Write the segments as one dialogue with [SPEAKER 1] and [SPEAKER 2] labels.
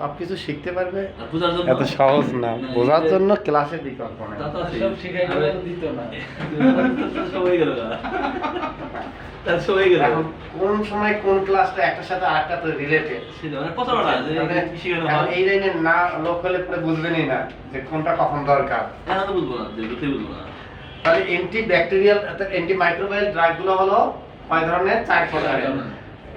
[SPEAKER 1] সবকিছু শিখতে পারবে
[SPEAKER 2] আর বোঝার জন্য
[SPEAKER 1] এত সহজ না, বোঝার জন্য ক্লাসের বিকল্প নেই।
[SPEAKER 2] তা তো আছে।
[SPEAKER 3] সব শিখাই
[SPEAKER 2] আরে,
[SPEAKER 3] দিত না।
[SPEAKER 2] সবাই গেল গা। তার সবাই গেল।
[SPEAKER 1] এখন কোন সময় কোন ক্লাসটা একটার সাথে আরেকটা তো রিলেটেড।
[SPEAKER 2] সেটা মানে কথা বলা যে কি শিখানো
[SPEAKER 1] এখন
[SPEAKER 2] হয়।
[SPEAKER 1] এই লাইনের না লোক হলে পরে বুঝবেনই না যে কোনটা কখন দরকার।
[SPEAKER 2] এখন তো বুঝবো না, যে বুঝতে বুঝবো না।
[SPEAKER 1] তাহলে অ্যান্টি ব্যাকটেরিয়াল অর্থাৎ অ্যান্টি মাইক্রোবায়াল ড্রাগগুলো হলো কয় ধরনের? 4 প্রকারের।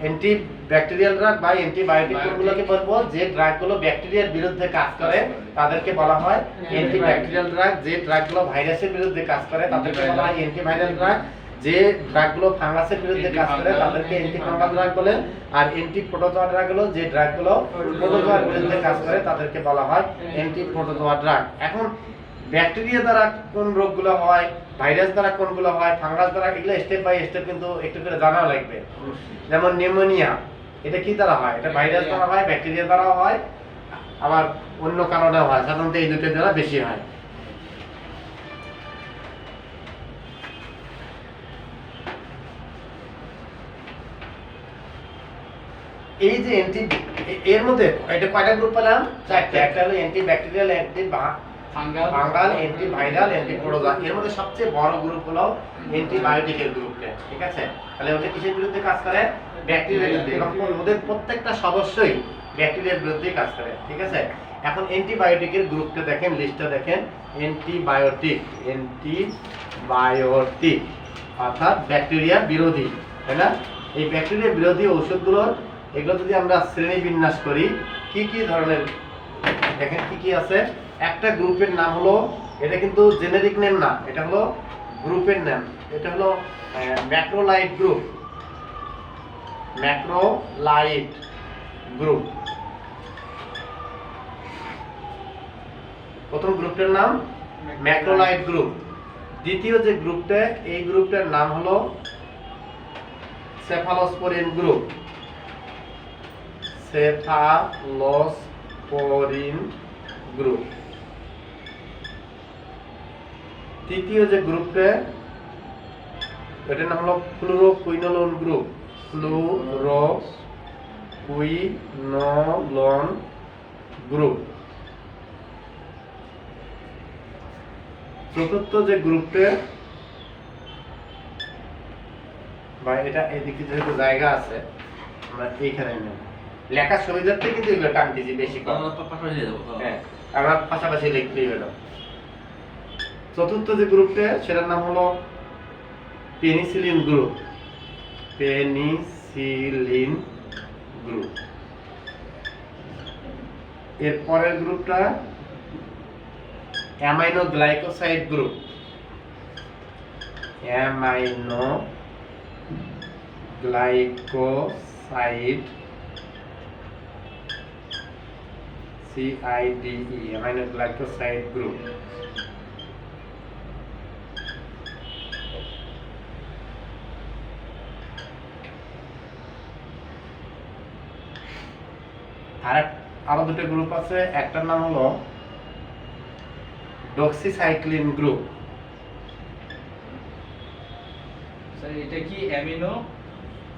[SPEAKER 1] অ্যান্টি ব্যাকটেরিয়াল ড্রাগ বা অ্যান্টিবায়োটিক কোনগুলোকে বলবো? যে ড্রাগগুলো ব্যাকটেরিয়ার বিরুদ্ধে কাজ করে তাদেরকে বলা হয় অ্যান্টি ব্যাকটেরিয়াল ড্রাগ। যে ড্রাগগুলো ভাইরাসের বিরুদ্ধে কাজ করে তাদেরকে বলা হয় অ্যান্টিভাইরাল ড্রাগ। যে ড্রাগগুলো ফাঙ্গাসের বিরুদ্ধে কাজ করে তাদেরকে অ্যান্টি ফাঙ্গাল ড্রাগ বলে। আর অ্যান্টি প্রোটোজোয়া ড্রাগ হলো যে ড্রাগগুলো প্রোটোজোয়ার বিরুদ্ধে কাজ করে তাদেরকে বলা হয় অ্যান্টি প্রোটোজোয়া ড্রাগ। এখন ব্যাকটেরিয়া দ্বারা কোন রোগগুলো হয়, ভাইরাস দ্বারা কোনগুলো হয়, ফাঙ্গাস দ্বারা, এগুলো স্টেপ বাই স্টেপ কিন্তু একটু করে জানা লাগবে। যেমন নিউমোনিয়া, এটা কি দ্বারা হয়? এটা ভাইরাস দ্বারা হয়, ব্যাকটেরিয়া দ্বারাও হয়, আবার অন্য কারণেও হয়। সাধারণত এই দুটো দ্বারা বেশি হয়। এই যে এর মধ্যে এটা কয়টা গ্রুপ পেলাম? 4টা। একটা হলো anti bacterial, anti fungal, antiviral, antiprotozoa. এর মধ্যে সবচেয়ে বড় গ্রুপ হলো অ্যান্টিবায়োটিকের গ্রুপটা। ঠিক আছে? তাহলে ওটা কিসের বিরুদ্ধে কাজ করে? ব্যাকটেরিয়ার বিরুদ্ধে। এবং ওদের প্রত্যেকটা সদস্যই ব্যাকটেরিয়ার বিরুদ্ধে কাজ করে। ঠিক আছে? এখন অ্যান্টিবায়োটিকের গ্রুপটা দেখেন, লিস্টটা দেখেন। অ্যান্টিবায়োটিক অর্থাৎ ব্যাকটেরিয়া বিরোধী, তাই না? এই ব্যাকটেরিয়া বিরোধী ঔষধগুলোর এগুলো যদি আমরা শ্রেণী বিন্যাস করি, কি কি ধরনের দেখেন কি কি আছে। একটা গ্রুপের নাম হলো, এটা কিন্তু জেনেরিক নেম না, এটা হলো গ্রুপের নাম। এটা হলো ম্যাক্রোলাইড গ্রুপ। ম্যাক্রোলাইড গ্রুপ প্রথম গ্রুপটার নাম ম্যাক্রোলাইড গ্রুপ। দ্বিতীয় যে গ্রুপটা, এই গ্রুপটার নাম হলো সেফালোস্পোরিন গ্রুপ। Cephalosporin group. তৃতীয় যে গ্রুপটা, এটার নাম হলো ফ্লুরোকুইনোলোন গ্রুপ। Fluoroquinolone group. চতুর্থ যে গ্রুপটা, বা এটা এদিকে যেহেতু জায়গা আছে আমরা এইখানে নেব, লেখার সুবিধার্থে কিন্তু এগুলো টানতেছি বেশি করে।
[SPEAKER 2] আমরা পাশাপাশি নিয়ে যাবো।
[SPEAKER 1] হ্যাঁ, আমরা পাশাপাশি লিখলেই হলো। চতুর্থ যে গ্রুপটা, সেটার নাম হলো পেনিসিলিন গ্রুপ। Penicillin group. এর পরের গ্রুপটা amino glycoside group. Amino glycoside, CIDE, amino glycoside group. আরো দুটো গ্রুপ আছে। একটার নাম হলো ডক্সিসাইক্লিন গ্রুপ।
[SPEAKER 3] স্যার এটা কি amino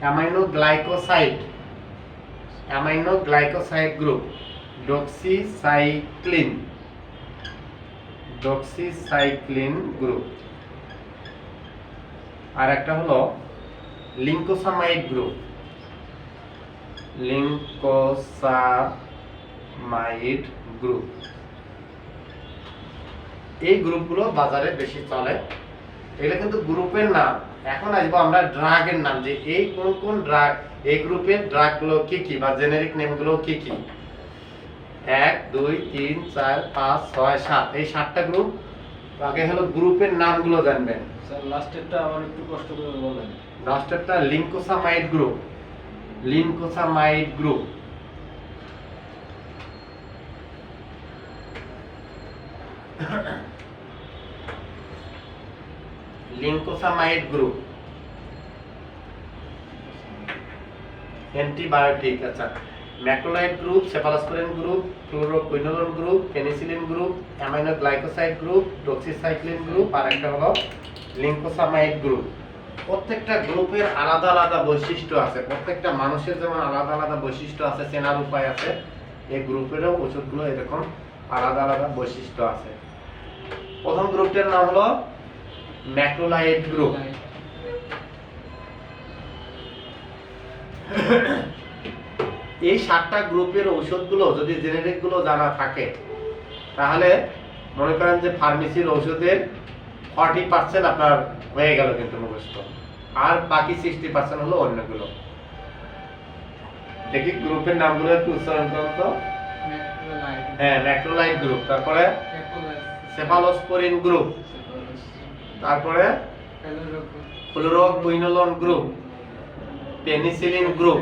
[SPEAKER 1] amino glycoside group. Doxycycline group. আর একটা হলো লিঙ্কোসামাইড গ্রুপ। Lincosamide group. এই গ্রুপগুলো বাজারে বেশি চলে। এগুলো কিন্তু গ্রুপের নাম। এখন আসবো আমরা ড্রাগের নাম, যে এই কোন কোন ড্রাগ, এই গ্রুপের ড্রাগগুলো কি কি, বা জেনেরিক নেমগুলো কি কি। 1 2 3 4 5 6 7, এই 7টা গ্রুপ। আগে হলো গ্রুপের নামগুলো জানবেন।
[SPEAKER 3] স্যার লাস্টেরটা আবার একটু কষ্ট করে বলেন।
[SPEAKER 1] লাস্টেরটা lincosamide group. Lincosamide group. Lincosamide group antibiotic. আচ্ছা, macrolide group, cephalosporin group, fluoroquinolone group, penicillin group, amino glycoside group, doxycycline group, আর একটা হলো লিঙ্কোসামাইড গ্রুপ। প্রত্যেকটা গ্রুপের আলাদা আলাদা বৈশিষ্ট্য আছে। প্রত্যেকটা মানুষের যেমন আলাদা আলাদা বৈশিষ্ট্য আছে, চেনার উপায় আছে, এই গ্রুপেরও ওষুধগুলো এরকম আলাদা আলাদা বৈশিষ্ট্য আছে। প্রথম গ্রুপটার নাম হলো ম্যাক্রোলাইড গ্রুপ। এই 7টা গ্রুপের ঔষধগুলো যদি জেনেরিক গুলো জানা থাকে তাহলে মনে করেন যে ফার্মেসির ঔষধের 40% আপনার হয়ে গেল কিন্তু মুখস্থ, আর বাকি 60% হলো অন্যগুলো। দেখি গ্রুপের নামগুলো একটু উচ্চারণ করুন তো। হ্যাঁ, ম্যাক্রোলাইড গ্রুপ, তারপরে সেফালোস্পোরিন গ্রুপ, তারপরে fluoroquinolone group, penicillin group,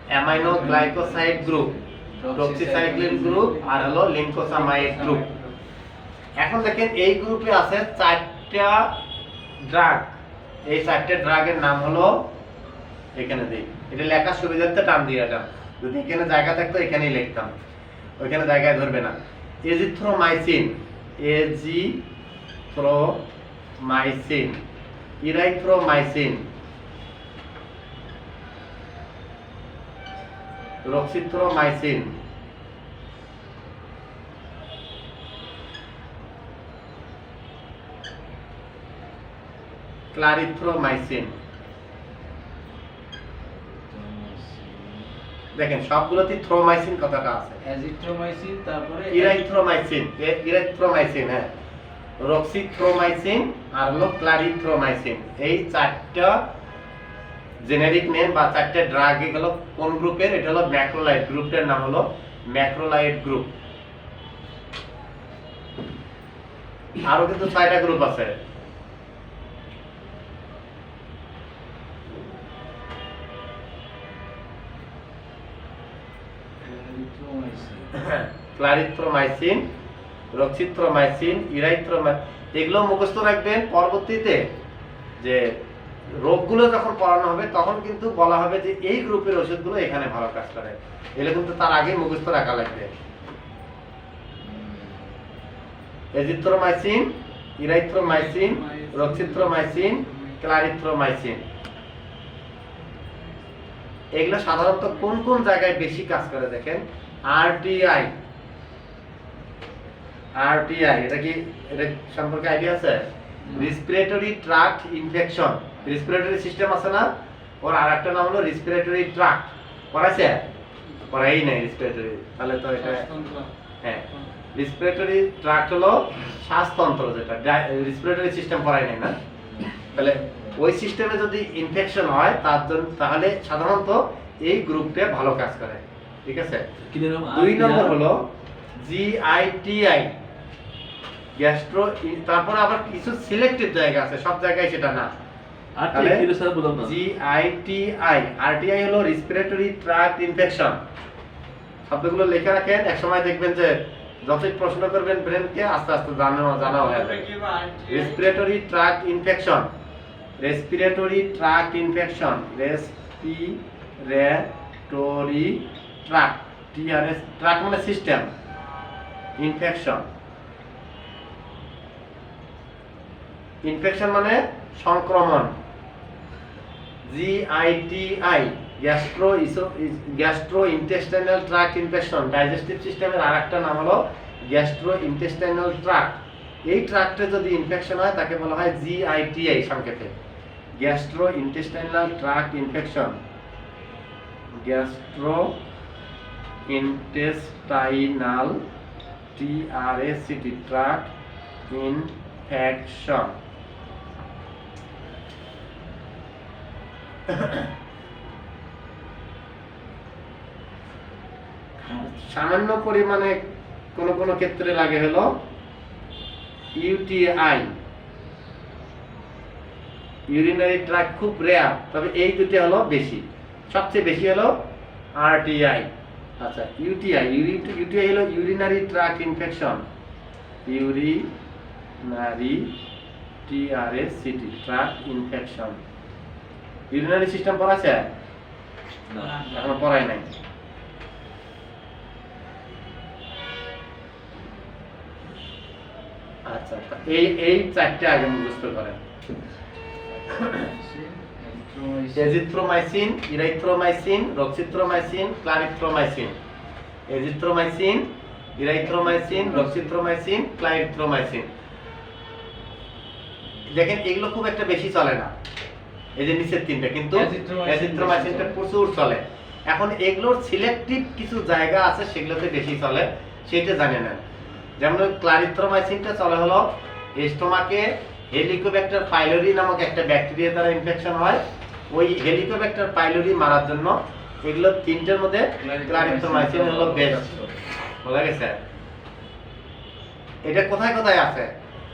[SPEAKER 1] amino glycoside group, doxycycline group, আর হলো লিনকোসামাইড গ্রুপ। এখন দেখেন এই গ্রুপে আছে 4টা ড্রাগ। এই 4টে ড্রাগের নাম হলো, এখানে দিই, এটা লেখার সুবিধার্থে টান দিয়ে দিলাম, যদি এখানে জায়গা থাকতো এখানেই লিখতাম, ওইখানে জায়গায় ধরবে না। Azithromycin, azithromycin, erythromycin, roxithromycin, clarithromycin. দেখেন সবগুলোতে থ্রোমাইসিন কথাটা আছে।
[SPEAKER 3] অ্যাজিথ্রোমাইসিন, তারপরে
[SPEAKER 1] ইরাইথ্রোমাইসিন, ইরাইথ্রোমাইসিন, হ্যাঁ, রক্সিথ্রোমাইসিন আর হলো ক্লারিথ্রোমাইসিন। এই 4টা জেনেরিক নেম বা 4টে ড্রাগ এগুলো কোন গ্রুপের? এটা হলো ম্যাক্রোলাইড, গ্রুপটার নাম হলো ম্যাক্রোলাইড গ্রুপ। আরো কিন্তু 6টা গ্রুপ আছে। ক্লারিথ্রোমাইসিন, রক্সিথ্রোমাইসিন, ইরাইথ্রোমাইসিন, এগুলো মুখস্থ রাখবেন। পরবর্তীতে যে রোগগুলো যখন পড়ানো হবে তখন কিন্তু বলা হবে যে এই গ্রুপের ওষুধগুলো এখানে ভালো কাজ করে, এগুলো কিন্তু তার আগে মুখস্থ রাখা লাগবে। এজিথ্রোমাইসিন, ইরাইথ্রোমাইসিন, রক্সিথ্রোমাইসিন, ক্লারিথ্রোমাইসিন, এগুলো সাধারণত কোন কোন জায়গায় বেশি কাজ করে দেখেন। আরটিআই, আরটিআই এটা কি, এটা সম্পর্কে আইডিয়া আছে? Respiratory tract infection, respiratory system আছে না, ওর আরেকটা নাম হলো রেসপিরেটরি ট্র্যাক্ট। পড়াইছে? পড়াই নাই রেসপিরেটরি, তাহলে তো এটা, হ্যাঁ, রেসপিরেটরি ট্র্যাক্ট হলো শ্বাসতন্ত্র, যেটা রেসপিরেটরি সিস্টেম পড়াই নাই না, তাহলে ওই সিস্টেমে যদি ইনফেকশন হয় তার জন্য, তাহলে সাধারণত এই গ্রুপটা ভালো কাজ করে। ঠিক আছে। 2 নম্বর হলো জিআইটিআই, গ্যাস্ট্রো, তারপরে আবার কিছু সিলেক্টেড জায়গা আছে, সব জায়গায় সেটা না। জিআইটিআই, আরটিআই হলো রেসপিরেটরি ট্র্যাক্ট ইনফেকশন। শব্দগুলো লিখে রাখেন, একসময় দেখবেন যে যতই প্রশ্ন করবেন ব্রেনকে আস্তে আস্তে জানা হয়ে যাবে। Respiratory tract infection, respiratory tract infection, respiratory tract, TRS, tract মানে সিস্টেম, ইনফেকশন, ইনফেকশন মানে সংক্রমণ। GITI, gastro intestinal tract infection, digestive সিস্টেমের আরেকটা নাম হলো গ্যাস্ট্রো ইন্টেস্টাইনাল ট্র্যাক্ট। এই ট্র্যাক্টে যদি ইনফেকশন হয় তাকে বলা হয় জিআইটিআই সংক্ষেপে, gastro intestinal tract infection, gastro intestinal TRACT tract infection. সামান্য পরিমাণে কোন কোন ক্ষেত্রে লাগে হলো ইউটিআই, ইউরিনারি ট্র্যাক্ট, খুব রেয়ার, তবে এই দুটো হলো বেশি, সবচেয়ে বেশি হলো আরটিআই। আচ্ছা, ইউটিআই, ইউটিআই হলো urinary tract infection, urinary TRACT tract infection. Urinary system পড়াছে? এখনো পড়াই নাই। আচ্ছা, এই 4টে আগে মুখস্থ করেন। Azithromycin, erythromycin, roxithromycin, clarithromycin. Azithromycin, erythromycin, roxithromycin, clarithromycin. দেখেন এগুলো খুব একটা বেশি চলে না, এই যে নিচের তিনটা, কিন্তু
[SPEAKER 3] এজিথ্রোমাইসিন
[SPEAKER 1] এজিথ্রোমাইসিনটা প্রচুর চলে। এখন এগুলোর সিলেক্টিভ কিছু জায়গা আছে সেগুলোতে বেশি চলে, সেটা জানে না। যেমন ক্লারিথ্রোমাইসিনটা চলে হলো স্টোমাকে হেলিকোব্যাক্টার পাইলোরি নামক একটা ব্যাকটেরিয়া দ্বারা ইনফেকশন হয়, ওই হেলিকোব্যাক্টার পাইলোরি মারার জন্য এগুলো তিনটের মধ্যে ক্লারিথ্রোমাইসিন হলো বেস্ট। বোঝা গেছে? এটা কোথায় কোথায় আছে?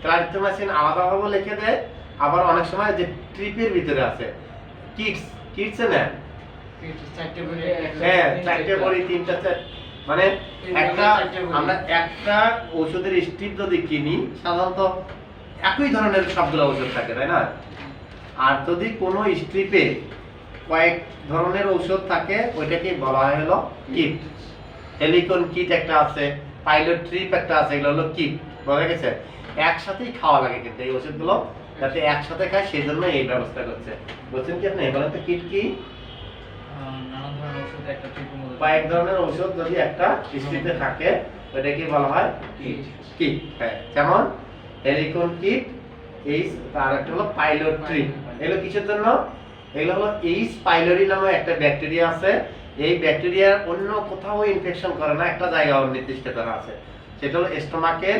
[SPEAKER 1] ক্লারিথ্রোমাইসিন আলাদাভাবে লিখে দেয়, আবার অনেক সময় যে ট্রিপের ভিতরে আছে, কিটসে না, হ্যাঁ চারটে বড়ি তিনটা মানে একটা, আমরা একটা ওষুধের স্ট্রিপ যদি কিনি সাধারণত একই ধরনের সবগুলো ওষুধ থাকে, তাই না? আর যদি কোনো স্ট্রিপে কয়েক ধরনের ঔষধ থাকে ওইটাকে বলা হয় হলো কিট। হেলিকন কিট একটা আছে, পাইলট ট্রিপ একটা আছে, এগুলো হলো কিট। বোঝা গেছে? একসাথেই খাওয়া লাগে কিন্তু এই ওষুধগুলো, যাতে একসাথে খায় সেই জন্য এই ব্যবস্থা করছে। বলছেন কি আপনি? বলেন তো কিট কি?
[SPEAKER 3] নানান ধরনের ওষুধ একটা ট্রিপের মধ্যে
[SPEAKER 1] কয়েক ধরনের ঔষধ যদি একটা স্ট্রিপে থাকে ওইটাকে বলা হয় কিট। হ্যাঁ, যেমন হেলিকন কিট, এইচ, আর একটা হলো পাইলট ট্রিপ। এগুলো কিসের জন্য? এগুলো হলো এইচ পাইলোরি নামে একটা ব্যাকটেরিয়া আছে, এই ব্যাকটেরিয়া অন্য কোথাও ইনফেকশন করে না, একটা জায়গা নির্দিষ্ট করা আছে, সেটা হলো স্টোমাকের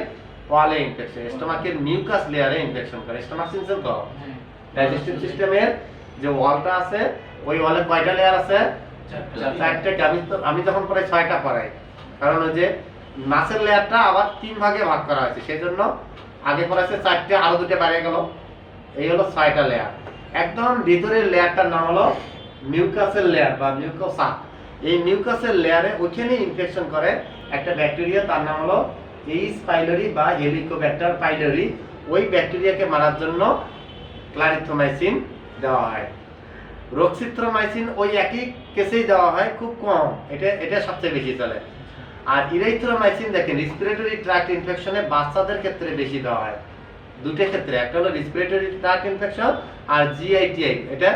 [SPEAKER 1] ওয়ালে ইনফেকশন, স্টোমাকের মিউকাস লেয়ারে ইনফেকশন করে। স্টোমাক সিস্টেম তো ডাইজেস্টিভ সিস্টেমের যে ওয়ালটা আছে, ওই ওয়ালে কয়টা লেয়ার আছে? চারটে। আমি যখন পড়াই 6টা পড়াই, কারণ ওই যে মাছের লেয়ারটা আবার 3 ভাগে ভাগ করা হয়েছে, সেজন্য আগে পড়াইছে 4টে, আরো 2টে বাইরে গেল, এই হলো 6টা লেয়ার। একদম ভিতরের লেয়ারটার নাম হলো মিউকাসের লেয়ার বা মিউকোসা। এই মিউকাসের লেয়ারে ওখানে ইনফেকশন করে একটা ব্যাকটেরিয়া, তার নাম হলো এইচ পাইলোরি বা হেলিকোব্যাক্টার পাইলোরি। ওই ব্যাকটেরিয়াকে মারার জন্য ক্লারিথ্রোমাইসিন দেওয়া হয়। রক্সিথ্রোমাইসিন ওই একই কেসেই দেওয়া হয়, খুব কম, এটা সবচেয়ে বেশি চলে। আর ইরাইথ্রোমাইসিন দেখেন রেসপিরেটরি ট্র্যাক্ট ইনফেকশনে বাচ্চাদের ক্ষেত্রে বেশি দেওয়া হয়, দুটো ক্ষেত্রে, একটা হলো রেসপিরেটরি ট্র্যাক্ট ইনফেকশন আর জিআইটিআই। এটা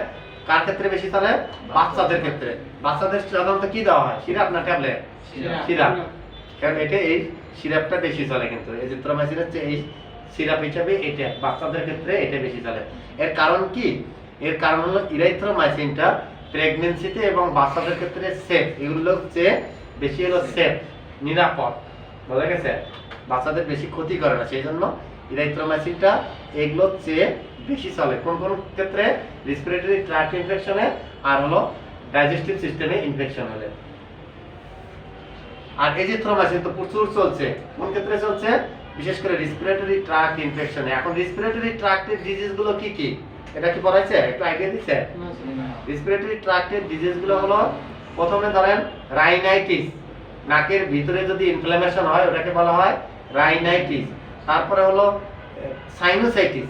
[SPEAKER 1] কার ক্ষেত্রে বেশি চলে? বাচ্চাদের ক্ষেত্রে। বাচ্চাদের সাধারণত কি দেওয়া হয়? সিরাপ না ট্যাবলেট? সিরাপ। কারণ এটা এই সিরাপটা বেশি চলে, কিন্তু এজিথ্রোমাইসিনের চেয়ে এই সিরাপ হিসাবে এটা বাচ্চাদের ক্ষেত্রে এটা বেশি চলে। এর কারণ কি? এর কারণ হলো ইরাইথ্রোমাইসিনটা প্রেগন্যান্সিতে এবং বাচ্চাদের ক্ষেত্রে সেফ, এগুলো চেয়ে বেশি হলো সেফ, নিরাপদ। বোঝা গেছে? বাচ্চাদের বেশি ক্ষতি করে না, সেই জন্য ইরাইথ্রোমাইসিনটা এগুলোর চেয়ে বেশি চলে। কোন কোন ক্ষেত্রে? রেসপিরেটরি ট্র্যাক্ট ইনফেকশনে আর হলো ডাইজেস্টিভ সিস্টেমে ইনফেকশন হলে। আর এজিথ্রোমাইসিন তো প্রচুর চলছে, কোন ক্ষেত্রে চলছে? বিশেষ করে রেসপিরেটরি ট্র্যাক্ট ইনফেকশনে। এখন রেসপিরেটরি ট্র্যাক্টের ডিজিজ গুলো কি কি এটা কি পড়াইছে? একটু আইডিয়া দিচ্ছে? রেসপিরেটরি ট্র্যাক্টের ডিজিজ গুলো হলো, প্রথমে ধরেন রাইনাইটিস, নাকের ভিতরে যদি ইনফ্লামেশন হয় ওটাকে বলা হয় রাইনাইটিস। তারপরে হলো সাইনোসাইটিস,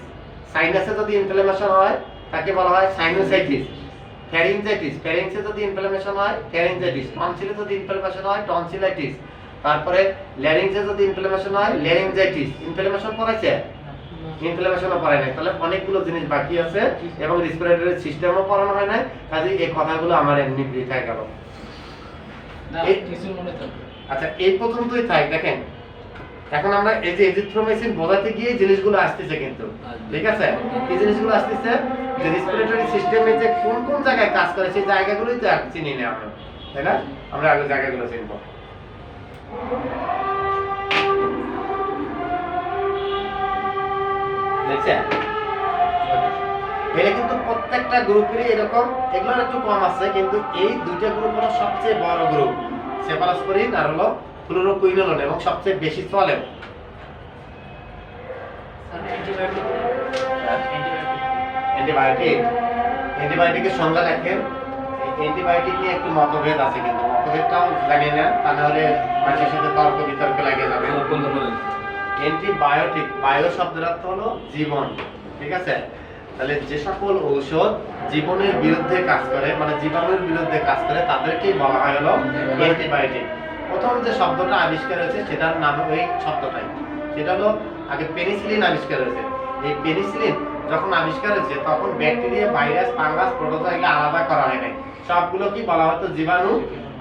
[SPEAKER 1] সাইনাসে যদি ইনফ্লামেশন হয় তাকে বলা হয় সাইনোসাইটিস। ফ্যারিঞ্জাইটিস, ফ্যারিংসে যদি ইনফ্লামেশন হয় ফ্যারিঞ্জাইটিস। টনসিলে যদি ইনফ্লামেশন হয় টনসিলাইটিস। তারপরে ল্যারিংসে যদি ইনফ্লামেশন হয় ল্যারিঞ্জাইটিস। ইনফ্লামেশন পড়াইছে? ইনফ্লামেশনও পড়ায় নাই, তাহলে অনেকগুলো জিনিস বাকি আছে এবং রেসপিরেটরি সিস্টেমও পড়ানো হয় না, কাজে এই কথাগুলো আমার এমনি বৃথায় গেল। আচ্ছা, এই পর্যন্তই থাক। দেখেন এখন আমরা এই যে এজিথ্রোমাইসিন বোঝাতে গিয়ে জিনিসগুলো আসতেছে, কিন্তু ঠিক আছে, এই জিনিসগুলো আসতেছে যে রেসপিরেটরি সিস্টেমে যে কোন কোন জায়গায় কাজ করে সেই জায়গাগুলোই তো চিনি না আমরা, তাই না? আমরা আগে জায়গাগুলো চিনবো। দেখছেন? এটা কিন্তু প্রত্যেকটা গ্রুপেরই এরকম, এগুলোর একটু কম আছে, কিন্তু এই দুইটা গ্রুপ হলো সবচেয়ে বড় গ্রুপ, সেফালোস্পোরিন আর হলো ফ্লুরোকুইনোলোন, এবং সবচেয়ে বেশি চলে। অ্যান্টিবায়োটিকের সংজ্ঞা দেখেন, অ্যান্টিবায়োটিক নিয়ে একটু মতভেদ আছে, কিন্তু মতভেদটাও জানি না, তা নাহলে মানুষের সাথে তর্ক বিতর্ক লাগে যাবে। অ্যান্টিবায়োটিক, বায়ো শব্দের অর্থ হলো জীবন, ঠিক আছে? তাহলে যে সকল ঔষধ জীবনের বিরুদ্ধে কাজ করে, মানে জীবাণুর বিরুদ্ধে কাজ করে, তাদেরকেই বলা হয় হলো অ্যান্টিবায়োটিক। প্রথম যে শব্দটা আবিষ্কার হয়েছে সেটার নাম ওই শব্দটাই, সেটা হলো আগে পেনিসিলিন আবিষ্কার হয়েছে। এই পেনিসিলিন যখন আবিষ্কার হয়েছে তখন ব্যাকটেরিয়া, ভাইরাস, ফাঙ্গাস, প্রোটোজোয়া এগুলো আলাদা করা হয় নাই, সবগুলো কি বলা হতো জীবাণু,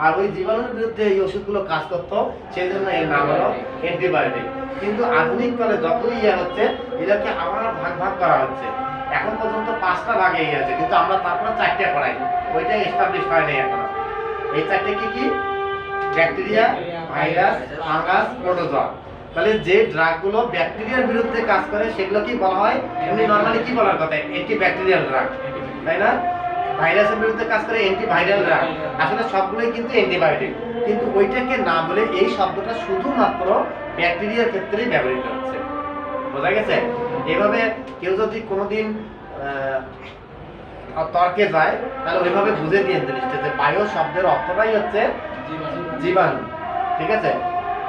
[SPEAKER 1] আর ওই জীবাণুর বিরুদ্ধে এই ওষুধগুলো কাজ করতো, সেই জন্য এর নাম হলো অ্যান্টিবায়োটিক। কিন্তু আধুনিক কালে যতই হচ্ছে, এটাকে আবার ভাগ ভাগ করা হচ্ছে। এখন পর্যন্ত 5টা ভাগে আছে, কিন্তু আমরা তারপরে 4টে করাই, ওইটাই এস্টাবলিশ হয় নাই এখনো। এই 4টে কি কি? Bacteria, virus, fungus, protozoa. তাহলে যে ড্রাগগুলো ব্যাকটেরিয়ার বিরুদ্ধে কাজ করে সেগুলো কি বলা হয়? এমনি নরমালি কি বলার কথা? অ্যান্টিব্যাকটেরিয়াল ড্রাগ, তাই না? ভাইরাসের বিরুদ্ধে কাজ করে অ্যান্টিভাইরাল ড্রাগ। আসলে সবগুলোই কিন্তু অ্যান্টিবায়োটিক, কিন্তু ওইটাকে না বলে এই শব্দটা শুধুমাত্র ব্যাকটেরিয়ার ক্ষেত্রেই ব্যবহৃত হচ্ছে। বোঝা গেছে? এভাবে কেউ যদি কোনোদিন তর্কে যায়, তাহলে ওইভাবে বুঝে দিয়ে জিনিসটা যে বায়ো শব্দের অর্থটাই হচ্ছে জীবাণু। ঠিক আছে?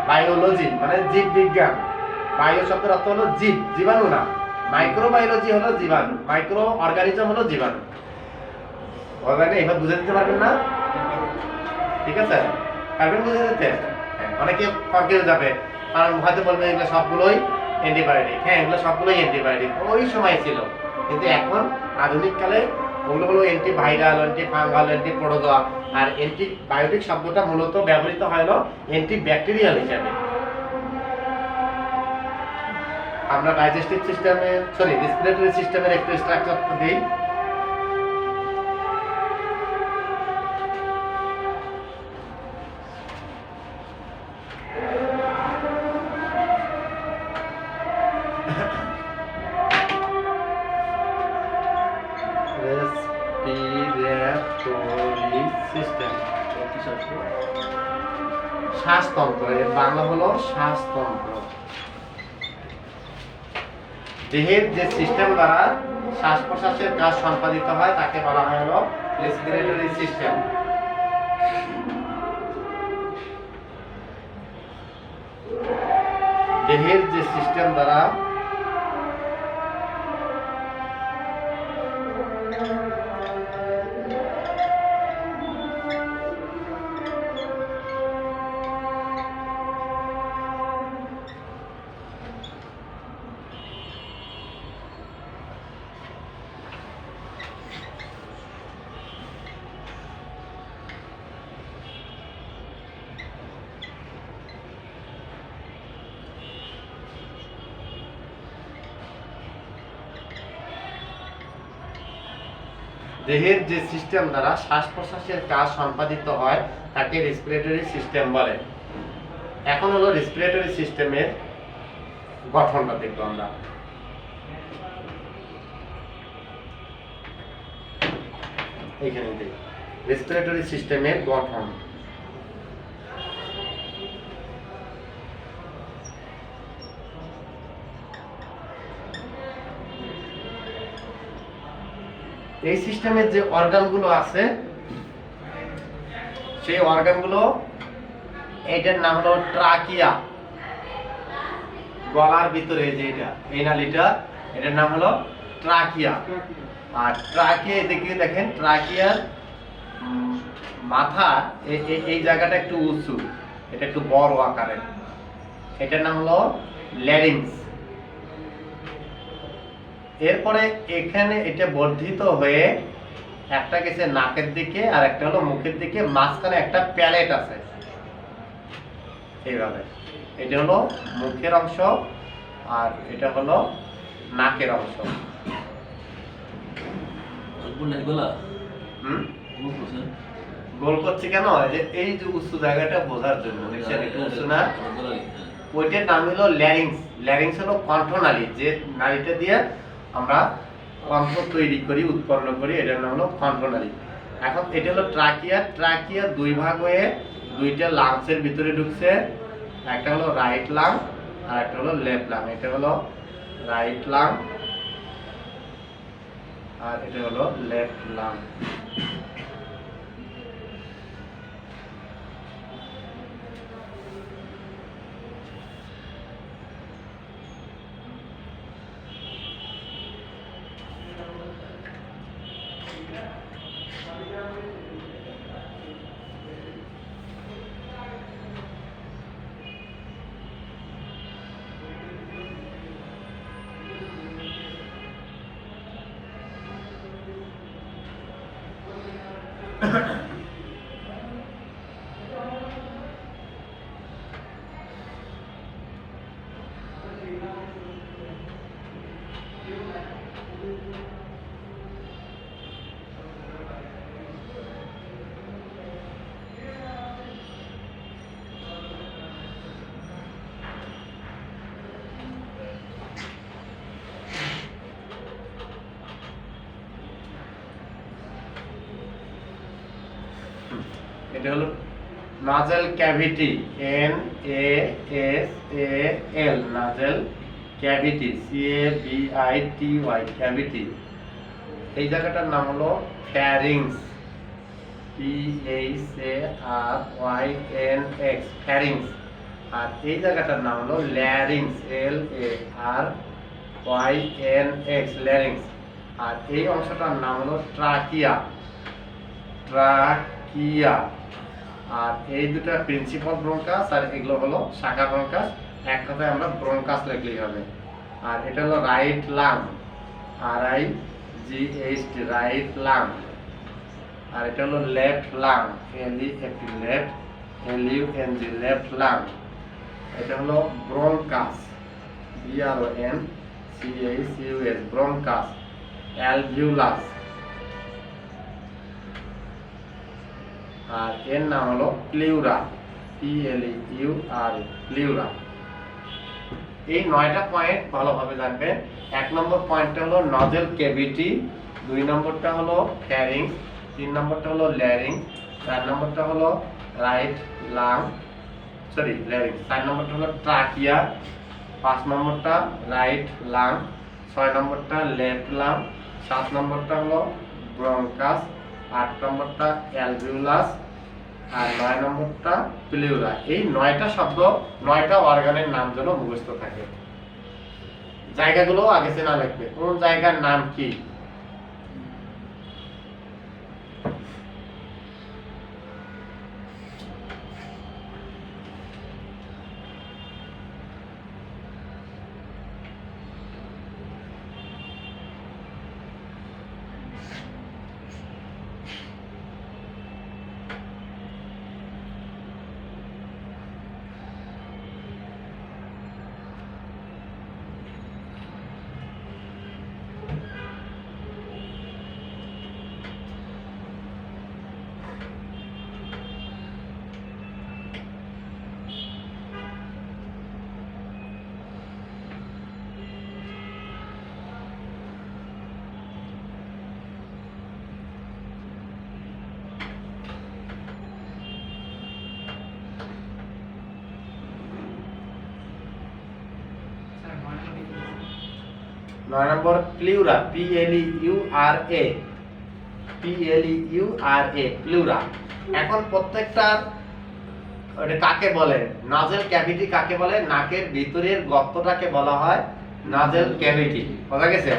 [SPEAKER 1] বায়োলজি মানে জীব বিজ্ঞান, বায়ো শব্দের অর্থ হলো জীব, জীবাণু না। মাইক্রোবায়োলজি হলো জীবাণু, মাইক্রো অর্গানিজম হলো জীবাণু। বলবেন এবার বুঝে দিতে পারবেন না? ঠিক আছে, পারবেন বুঝে দিতে? অনেকে তর্কে যাবে, কারণ হয়তো বলবে এগুলো সবগুলোই অ্যান্টিবায়োটিক। হ্যাঁ, এগুলো সবগুলোই অ্যান্টিবায়োটিক ওই সময় ছিল, কিন্তু এখন আধুনিক কালে ওগুলো হলো অ্যান্টিভাইরাল, অ্যান্টিফাঙ্গাল, অ্যান্টিপ্রোটোজোয়া। আর অ্যান্টিবায়োটিক শব্দটা মূলত ব্যবহৃত হয় হলো অ্যান্টিব্যাকটেরিয়াল হিসাবে। আমরা ডাইজেস্টিভ সিস্টেমের রেসপিরেটরি সিস্টেমের একটু স্ট্রাকচার দিই। রেসপিরেটরি সিস্টেম, শ্বাসতন্ত্র, এর বাংলা হলো শ্বাসতন্ত্র। দেহের যে সিস্টেম দ্বারা শ্বাস প্রশ্বাসের কাজ সম্পাদিত হয় তাকে বলা হয় হলো রেসপিরেটরি সিস্টেম। দেহের যে সিস্টেম দ্বারা দেহের যে সিস্টেম দ্বারা শ্বাস প্রশ্বাসের কাজ সম্পাদিত হয় তাকে রেসপিরেটরি সিস্টেম বলে। এখন হলো রেসপিরেটরি সিস্টেমের গঠনটা দেখবো আমরা। এইখানে দেখি রেসপিরেটরি সিস্টেমের গঠন। এই সিস্টেমের যে অর্গানগুলো আছে, সেই অর্গানগুলো, এটার নাম হলো ট্রাকিয়া। গলার ভিতরে যে এই নালীটা, এটার নাম হলো ট্রাকিয়া। আর ট্রাকিয়া দেখে দেখেন, ট্রাকিয়ার মাথা এই জায়গাটা একটু উঁচু, এটা একটু বড় আকারের, এটার নাম হলো ল্যারিংস। এরপরে এখানে এটা বর্ধিত হয়ে একটা গেছে নাকের দিকে আর একটা হলো মুখের দিকে, মাঝখানে একটা প্যালেট আছে। এইভাবে এটা হলো মুখের অংশ আর এটা হলো নাকের অংশ। গোল করছি কেন? যে এই যে উঁচু জায়গাটা বোঝার জন্য, দেখছেন একটু উঁচু না? ওইটার নাম হলো ল্যারিংস। ল্যারিংস হলো কণ্ঠনালী, যে নালীটা দিয়ে আমরা কণ্ঠ তৈরি করি, উৎপন্ন করি, এটার নাম হলো কণ্ঠনালী। এখন এটা হলো ট্রাকিয়া। ট্রাকিয়া দুই ভাগ হয়ে দুইটা লাংসের ভিতরে ঢুকছে, একটা হলো রাইট লাং আর একটা হলো লেফট লাং। এটা হলো রাইট লাং আর এটা হলো লেফট লাং। এটা হলো nasal cavity, N A S A L, nasal cavity, C A B I T Y, cavity. এই জায়গাটার নাম হলো pharynx, P H A R Y N X, pharynx. আর এই জায়গাটার নাম হলো larynx, L A R Y N X, larynx. আর এই অংশটার নাম হলো ট্রাকিয়া, ট্রাকিয়া। আর এই দুটো প্রিন্সিপাল ব্রঙ্কাস আর এগুলো হলো শাখা ব্রঙ্কাস, এক কথায় আমরা ব্রঙ্কাস লিখলেই হবে। আর এটা হলো রাইট লাং, আর I G H T, right lung. আর এটা হলো left lung, L E F T, left, L U N G, left lung. এটা হলো bronchus, B R O N C H U S, bronchus. Alveolus, আর এর নাম হলো pleura, P L U R, pleura. এই 9টা পয়েন্ট ভালোভাবে জানবেন। 1 নম্বর পয়েন্টটা হলো নজেল ক্যাভিটি, 2 নম্বরটা হলো ফ্যারিংস, 3 নম্বরটা হলো ল্যারিংস, 4 নম্বরটা হলো রাইট লাং, সরি ল্যারিংস, 4 নম্বরটা হলো ট্রাকিয়া, 5 নম্বরটা রাইট লাং, 6 নম্বরটা লেফট লাং, 7 নম্বরটা হলো ব্রঙ্কাস, 8 নম্বরটা অ্যালভিউলাস, আর 9 নম্বরটা প্লিউরা। এই 9টা শব্দ 9টা অর্গানের নাম যেন মুখস্থ থাকে। জায়গাগুলো আগে চেনা লাগবে, কোন জায়গার নাম কি।
[SPEAKER 3] স্যার 9 নম্বর কি বলছেন?
[SPEAKER 1] 9 number pleura, P L U R A, P L U R A, pleura. এখন প্রত্যেকটা ওটা কাকে বলে, নাজেল ক্যাভিটি কাকে বলে, নাকের ভিতরের গর্তটাকে বলা হয় নাজেল ক্যাভিটি, বোঝা গেছে।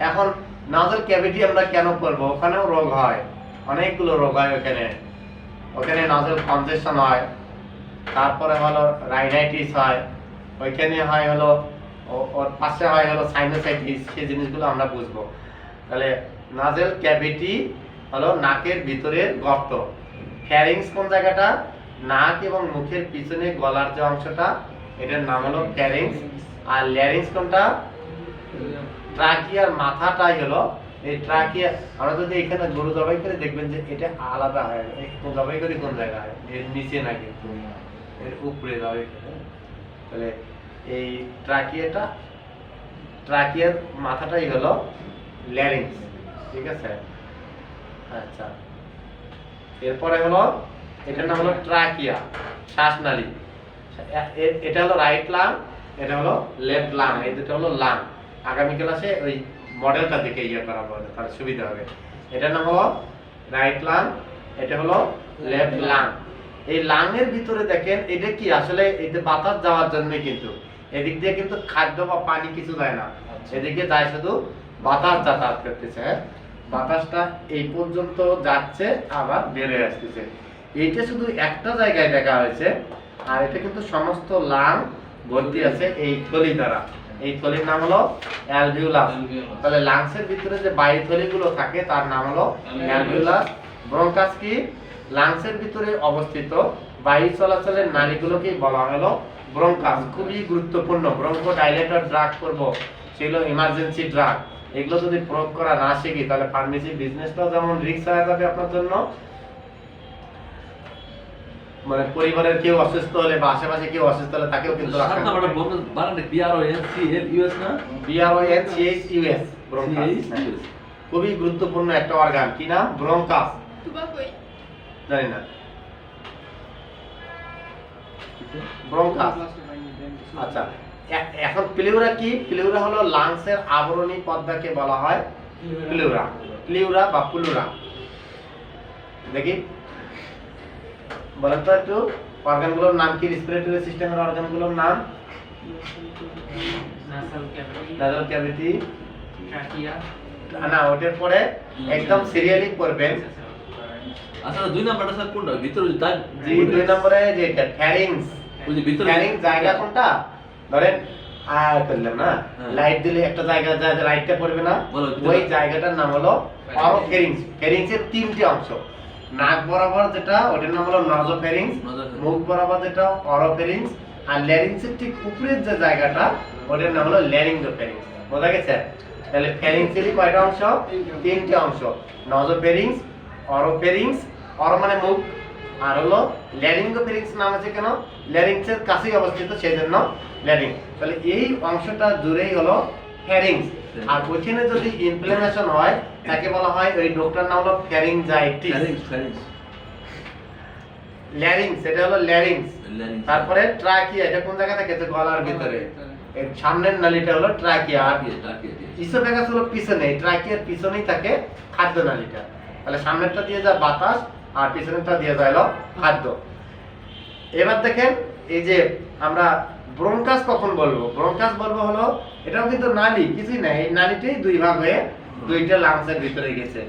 [SPEAKER 1] এখন নাজেল ক্যাভিটি আমরা কেন করব, ওখানেও রোগ হয়, অনেকগুলো রোগ হয় ওখানে। ওখানে নাজেল কনজেশন হয়, তারপরে হলো রাইনাইটিস হয়, ওইখানে হয় হলো ওর পাশে হয় হলো সাইনোসাইটিস, সেই জিনিসগুলো আমরা বুঝবো। তাহলে নাজেল ক্যাভিটি হলো নাকের ভিতরের গর্ত। ফ্যারিংস কোন জায়গাটা, নাক এবং মুখের পিছনে গলার যে অংশটা, এটার নাম হলো ফ্যারিংস। আর ল্যারিংস কোনটা, ট্রাকিয়ার মাথাটাই হলো এই ট্রাকিয়া। আমরা যদি এখানে গরু জবাই করে দেখবেন যে এটা আলাদা হয়, জবাই করি কোন জায়গায়, এর নিচে না কিন্তু এর উপরে জবাই করে। তাহলে এই ট্রাকিয়াটা, ট্রাকিয়ার মাথাটাই হলো ল্যারিংস, ঠিক আছে। আচ্ছা, এরপরে হলো এটার নাম হলো ট্রাকিয়া, শ্বাসনালী। এটা হলো রাইট লাং, এটা হলো লেফট লাং, এই দুটো হলো লাং। আগামী ক্লাসে ওই মডেলটা দেখে ইয়ে করা হবে, তাহলে সুবিধা হবে। এটার নাম হলো রাইট লাং, এটা হলো লেফট লাং। এই লাংয়ের ভিতরে দেখেন এটা কি আসলে এতে বাতাস যাওয়ার জন্য, কিন্তু এদিক দিয়ে কিন্তু খাদ্য বা পানি কিছু যায় না, এদিকে যায় শুধু বাতাস যাতায়াত করতেছে। বাতাসটা এই পর্যন্ত যাচ্ছে আবার বের হয়ে আসতেছে। এইটা শুধু একটা জায়গায় দেখা হয়েছে, আর এটা কিন্তু সমস্ত লাং ভর্তি আছে এই থলি দ্বারা। এই থলির নাম হলো অ্যালভিউলাস। তাহলে লাংসের ভিতরে যে বায়ু থলিগুলো থাকে তার নাম হলো অ্যালভিউলাস। ব্রঙ্কাস কি, লাংসের ভিতরে অবস্থিত বায়ু চলাচলের নালীগুলোকে বলা হলো ব্রঙ্কাস। খুবই গুরুত্বপূর্ণ। ব্রঙ্কো ডাইলেটর ড্রাগ করব, সেগুলো ইমার্জেন্সি ড্রাগ। এগুলো যদি প্রয়োগ করা না শিখি তাহলে ফার্মেসি বিজনেসটাও যেমন রিস্ক হয়ে যাবে আপনার জন্য, মানে পরিবারের কেউ অসুস্থ হলে বা আশেপাশে কেউ অসুস্থ হলে তাকেও কিন্তু রাখা
[SPEAKER 2] সাতটা বড় বড় বানান BRONCHUS না,
[SPEAKER 1] BRONCHUS, ব্রঙ্কাস।
[SPEAKER 2] CHUS।
[SPEAKER 1] খুবই গুরুত্বপূর্ণ একটা অর্গান, কি নাম, ব্রঙ্কাস।
[SPEAKER 4] তুবা কই?
[SPEAKER 1] জানি না, ব্রঙ্কাস। আচ্ছা, এখন প্লেউরা কি? প্লেউরা হলো লাংসের আবরণী পর্দাকে বলা হয় প্লেউরা, প্লেউরা বা প্লুরা। দেখি বলেন তো একটু অর্গানগুলোর নাম কি? রেসপিরেটরি সিস্টেমের অর্গানগুলোর নাম?
[SPEAKER 3] Nasal cavity,
[SPEAKER 1] nasal cavity,
[SPEAKER 3] trachea,
[SPEAKER 1] না ওটার পরে একদম সিরিয়ালি করবেন।
[SPEAKER 2] আচ্ছা 2 নাম্বারটা স্যার কোনটা? ভিতরে যে দাগ
[SPEAKER 1] জি 2 নম্বরে যেটা ফ্যারিংস,
[SPEAKER 2] ওই যে ভিতরে
[SPEAKER 1] ফ্যারিংস জায়গা কোনটা? ধরেন করলাম না,
[SPEAKER 2] হ্যাঁ।
[SPEAKER 1] লাইট দিলে একটা জায়গা যায় লাইটটা পড়বে না,
[SPEAKER 2] বলো,
[SPEAKER 1] ওই জায়গাটার নাম হলো অরোফ্যারিংস। ফ্যারিংসের 3টি অংশ, নাক বরাবর যেটা ওটার নাম হলো নাসোফ্যারিংস,
[SPEAKER 2] নাসোফ্যারিংস।
[SPEAKER 1] মুখ বরাবর যেটা অরোফ্যারিংস, আর ল্যারিংসের ঠিক উপরের যে জায়গাটা ওটার নাম হলো ল্যারিঙ্গোফ্যারিংস। বোঝা গেছে? তাহলে ফ্যারিংসেরই কয়টা অংশ? 3টি অংশ, নাসোফ্যারিংস, অরোফ্যারিংস, অর মানে মুখ, আর হলো ল্যারিঙ্গোফ্যারিংস নাম আছে কেন? ল্যারিংসের কাছেই অবস্থিত সেজন্য ল্যারিংস। তাহলে এই অংশটা জুড়েই হলো ফ্যারিংস। আর ওইখানে যদি ইনফ্লামেশন হয় তাকে বলা হয়, ওই ডক্টর নাম হলো ফ্যারিঞ্জাইটিস।
[SPEAKER 2] ফ্যারিংস
[SPEAKER 1] ল্যারিংস, এটা হলো ল্যারিংস।
[SPEAKER 2] ল্যারিংস
[SPEAKER 1] তারপরে ট্রাকিয়া, এটা কোন জায়গা থাকে? তো গলার ভিতরে, এর সামনের নালীটা হলো ট্রাকিয়া। আর ইসোফেগাস হলো পিছনে, ট্রাকিয়ার পিছনেই থাকে খাদ্য নালীটা। তাহলে সামনেরটা দিয়ে যায় বাতাস আর পিছনেরটা দিয়ে যায় হলো খাদ্য। এবার দেখেন এই যে আমরা ব্রঙ্কাস কখন বলবো? ব্রঙ্কাস বলবো হলো, এটাও কিন্তু নালী, কিছুই না, এই নালীটাই 2 ভাগ হয়ে 2টা লাংসের ভিতরে গেছে।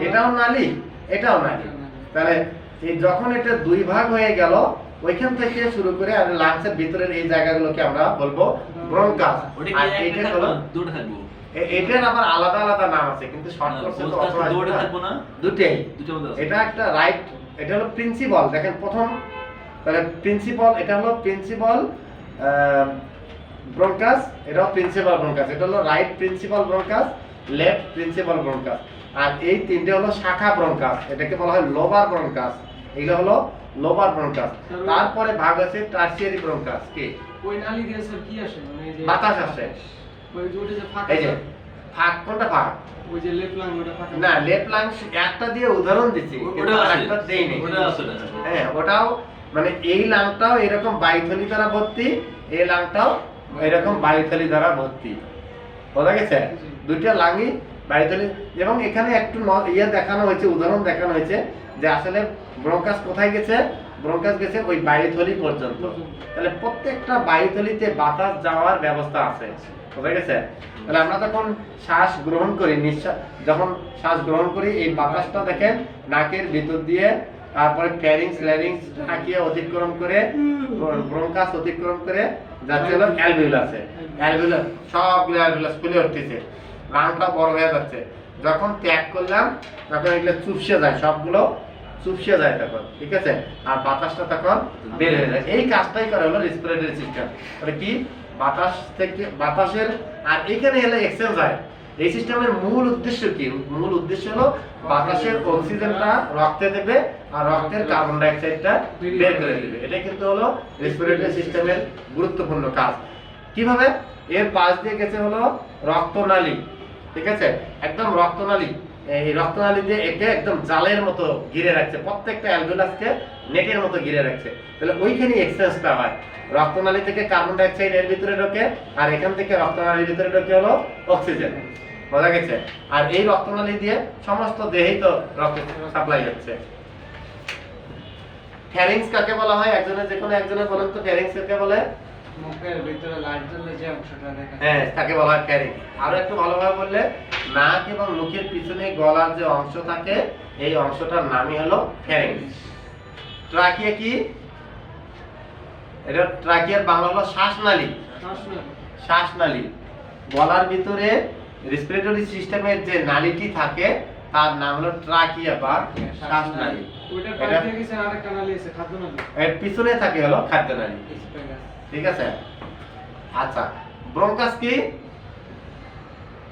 [SPEAKER 1] এটাও নালী, এটাও নালী। তাহলে এই যখন এটা 2 ভাগ হয়ে গেল, ওইখান থেকে শুরু করে আর লাংসের ভিতরের এই জায়গাগুলোকে আমরা বলবো ব্রঙ্কাস। আর এটা হলো
[SPEAKER 2] দুটো থাকবো,
[SPEAKER 1] এটার আবার আলাদা আলাদা নাম আছে, কিন্তু শর্ট কোর্সে তো অত আসবে
[SPEAKER 2] দুটো
[SPEAKER 1] না।
[SPEAKER 2] থাকবো না,
[SPEAKER 1] দুটেই।
[SPEAKER 2] দুটোর মধ্যে আছে।
[SPEAKER 1] এটা একটা রাইট, এটা হলো প্রিন্সিপাল। দেখেন প্রথম, তাহলে প্রিন্সিপাল, এটা হলো প্রিন্সিপাল ব্রঙ্কাস, এটাও প্রিন্সিপাল ব্রঙ্কাস। এটা হলো right principal bronchus, left principal bronchus. আর এই 3টে হলো শাখা ব্রঙ্কাস, এটাকে বলা হয় লোবার ব্রঙ্কাস। এগুলো হলো লোবার ব্রঙ্কাস। তারপরে ভাগ আছে টার্সিয়ারি ব্রঙ্কাস। কি?
[SPEAKER 4] ওই নালী দিয়ে স্যার কি আসে? মানে এই যে
[SPEAKER 1] বাতাস আসে।
[SPEAKER 4] ওই যে ওটা যে ফাঁকা,
[SPEAKER 1] এই যে ফাঁক, কোনটা ফাঁক?
[SPEAKER 4] ওই যে লেফট লাং ওটা ফাঁকা
[SPEAKER 1] না, লেফট লাংস একটা দিয়ে উদাহরণ দিচ্ছি, কিন্তু
[SPEAKER 2] ওটা আছে,
[SPEAKER 1] আরেকটা দেইনি।
[SPEAKER 2] ওটা আছে না।
[SPEAKER 1] হ্যাঁ, ওটাও মানে এই লাংটাও এরকম বায়ুথলি দ্বারা ভর্তি, এই লাংটাও এরকম বায়ুথলি দ্বারা ভর্তি। বোঝা গেছে? 2টা লাংই বায়ুথলি। এবং এখানে একটু ইয়ে দেখানো হয়েছে, উদাহরণ দেখানো হয়েছে যে আসলে ব্রঙ্কাস কোথায় গেছে? ব্রঙ্কাস গেছে ওই বায়ুথলি পর্যন্ত। তাহলে প্রত্যেকটা বায়ুথলিতে বাতাস যাওয়ার ব্যবস্থা আছে। বোঝা গেছে? তাহলে আমরা যখন শ্বাস গ্রহণ করি, নিঃশ্বাস যখন শ্বাস গ্রহণ করি, এই বাতাসটা দেখেন নাকের ভিতর দিয়ে, তারপরে ফ্যারিংস, ল্যারিংস, ট্রাকিয়া অতিক্রম করে, ব্রঙ্কাস অতিক্রম করে যাচ্ছে হলো অ্যালভিউলাসে। অ্যালভিউলাস, সবগুলো অ্যালভিউলাস ফুলে উঠতেছে, রানটা বড় হয়ে যাচ্ছে। যখন ত্যাগ করলাম তখন এগুলো চুপসে যায়, সবগুলো চুপসে যায় তখন, ঠিক আছে? আর বাতাসটা তখন বের হয়ে যায়। এই কাজটাই করে হলো রেসপিরেটরি সিস্টেম। মানে কি? বাতাস থেকে বাতাসের, আর এখানে হলো এক্সচেঞ্জ হয়। এই সিস্টেমের মূল উদ্দেশ্য কি? মূল উদ্দেশ্য হলো বাতাসের অক্সিজেনটা রক্তে দেবে আর রক্তের কার্বন ডাই অক্সাইডটা বের করে দেবে। এটা কিন্তু হলো রেসপিরেটরি সিস্টেমের গুরুত্বপূর্ণ কাজ। কিভাবে? এর পাশ দিয়ে গেছে হলো রক্তনালী, ঠিক আছে? একদম রক্তনালী, এই রক্তনালী দিয়ে একে একদম জালের মতো ঘিরে রাখছে, প্রত্যেকটা অ্যালভিউলাসকে নেটের মতো ঘিরে রাখছে। তাহলে ওইখানে এক্সচেঞ্জটা হয়, রক্তনালী থেকে কার্বন ডাই অক্সাইড এর ভিতরে ঢোকে, আর এখান থেকে রক্তনালীর ভিতরে ঢোকে হলো অক্সিজেন। বোঝা গেছে? আর এই রক্তনালী দিয়ে সমস্ত দেহেই তো রক্ত সাপ্লাই হচ্ছে। ফ্যারিংস কাকে বলা হয়? একজনের, যে কোনো একজনের বলেন তো, ফ্যারিংস কাকে বলে?
[SPEAKER 4] মুখের ভিতরে লাইট জ্বলে যে অংশটা দেখা যায়।
[SPEAKER 1] হ্যাঁ, তাকে বলা হয় ফ্যারিংস। আরো একটু ভালোভাবে বললে, নাক এবং মুখের পিছনে গলার যে অংশ থাকে, এই অংশটার নামই হলো ফ্যারিংস। ট্রাকিয়া কি? এটা ট্রাকিয়ার বাংলা হলো শ্বাসনালী।
[SPEAKER 4] শ্বাসনালী।
[SPEAKER 1] শ্বাসনালী, গলার ভিতরে রেসপিরেটরি সিস্টেমের যে নালীটি থাকে তার নাম হলো ট্রাকিয়া বা শ্বাসনালী।
[SPEAKER 4] ওইটার পাশ দিয়ে গেছে আরেকটা নালী আছে, খাদ্যনালী।
[SPEAKER 1] এর পিছনে থাকে হলো খাদ্যনালী,
[SPEAKER 4] এসোফেগাস।
[SPEAKER 1] ঠিক আছে? আচ্ছা, ব্রঙ্কাস কি?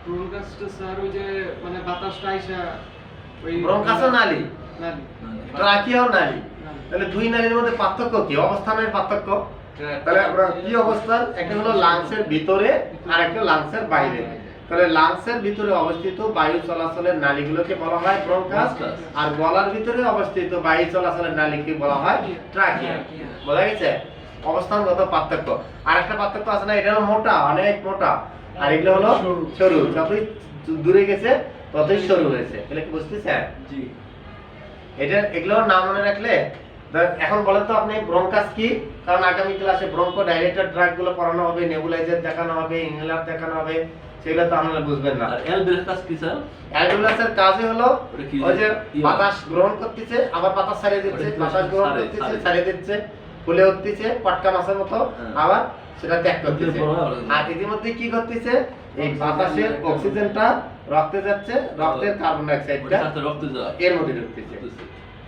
[SPEAKER 4] ব্রঙ্কাসটা স্যার ওই যে মানে বাতাসটা আইসা ওই
[SPEAKER 1] ব্রঙ্কাসও নালী,
[SPEAKER 4] নালী।
[SPEAKER 1] ট্রাকিয়াও নালী।
[SPEAKER 4] নালী।
[SPEAKER 1] তাহলে 2 নালীর মধ্যে পার্থক্য কি? অবস্থানের পার্থক্য। তাহলে আমরা কি অবস্থান? একটা হলো লাংসের ভিতরে আর একটা লাংসের বাইরে। তাহলে লাংসের ভিতরে অবস্থিত বায়ু চলাচলের নালীগুলোকে বলা হয় ব্রঙ্কাস, আর গলার ভিতরে অবস্থিত বায়ু চলাচলের নালীকে বলা হয় ট্রাকিয়া। বোঝা গেছে? অবস্থানগত পার্থক্য। আর একটা পার্থক্য আছে না, এটা হলো মোটা, অনেক মোটা, আর এগুলো হলো সরু। যতই দূরে গেছে ততই সরু হয়েছে। তাহলে কি বুঝতেছেন?
[SPEAKER 2] জি।
[SPEAKER 1] এটা এগুলোর নাম মনে রাখলে এখন বলেন তো আপনি ব্রঙ্কাস কি? কারণ আগামী ক্লাসে ব্রঙ্কো ডাইলেটর ড্রাগ গুলো পড়ানো হবে, নেবুলাইজার দেখানো হবে, ইনহেলার দেখানো হবে, সেগুলো তো আপনারা বুঝবেন না।
[SPEAKER 2] আর অ্যালবেলের কাজ কি স্যার?
[SPEAKER 1] অ্যালভিউলাসের কাজই হলো
[SPEAKER 2] ওটা কি?
[SPEAKER 1] ওই যে
[SPEAKER 2] ইয়া।
[SPEAKER 1] বাতাস গ্রহণ করতেছে, আবার বাতাস ছাড়িয়ে দিচ্ছে,
[SPEAKER 2] ওটা কি?
[SPEAKER 1] বাতাস গ্রহণ
[SPEAKER 2] ছাড়ে,
[SPEAKER 1] করতেছে,
[SPEAKER 2] ছাড়ে।
[SPEAKER 1] ছাড়িয়ে দিচ্ছে, ফুলে উঠতেছে পটকা মাছের মতো,
[SPEAKER 2] হ্যাঁ।
[SPEAKER 1] আবার সেটা ত্যাগ করতেছে।
[SPEAKER 2] বড় হয় আবার।
[SPEAKER 1] আর ইতিমধ্যে কি করতেছে, এই বাতাসের অক্সিজেনটা রক্তে যাচ্ছে, রক্তের কার্বন ডাই
[SPEAKER 2] ওটা
[SPEAKER 1] অক্সাইডটা
[SPEAKER 2] কাছে রক্ত যায়।
[SPEAKER 1] এর মধ্যে ঢুকতেছে।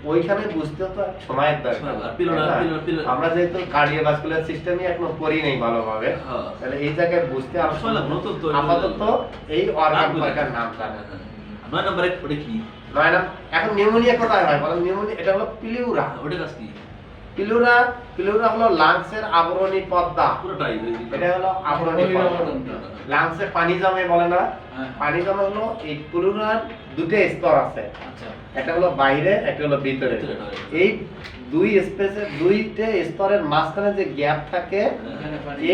[SPEAKER 1] ওইখানে বুঝতে তো সময়ের দরকার।
[SPEAKER 2] আর পিলোরা-
[SPEAKER 1] তাই না?
[SPEAKER 2] পিলোরা- পিলোরা-
[SPEAKER 1] আমরা যেহেতু কার্ডিওভাস্কুলার সিস্টেমই এখনো পড়ি নাই ভালোভাবে,
[SPEAKER 2] হ্যাঁ।
[SPEAKER 1] তাহলে এই জায়গায় বুঝতে আরো
[SPEAKER 2] সময় লাগবে, নতুন তো।
[SPEAKER 1] আপাতত এই অর্গান
[SPEAKER 2] নামগুলো।
[SPEAKER 1] কয়টার নাম জানেন।
[SPEAKER 2] 9 নম্বরে ওটা কি?
[SPEAKER 1] নয় নাম। এখন নিউমোনিয়া কোথায় হয় বলেন? নিউমোনিয়া এটা হলো প্লিউরা।
[SPEAKER 2] ওটা কাজ কি?
[SPEAKER 1] প্লিউরা, প্লিউরা হলো লাংসের আবরণী পর্দা।
[SPEAKER 2] পুরোটাই
[SPEAKER 1] এটা হলো আবরণী পর্দা। লাংসে পানি জমে বলে না,
[SPEAKER 2] হ্যাঁ।
[SPEAKER 1] পানি জমে হলো এই প্লিউরার দুটো স্তর আছে,
[SPEAKER 2] আচ্ছা।
[SPEAKER 1] একটা হলো বাইরে, একটা হলো ভিতরে।
[SPEAKER 2] ভিতরে হয়।
[SPEAKER 1] এই দুই স্পেসের দুইটা স্তরের মাঝখানে যে গ্যাপ থাকে,
[SPEAKER 2] হ্যাঁ।
[SPEAKER 1] এই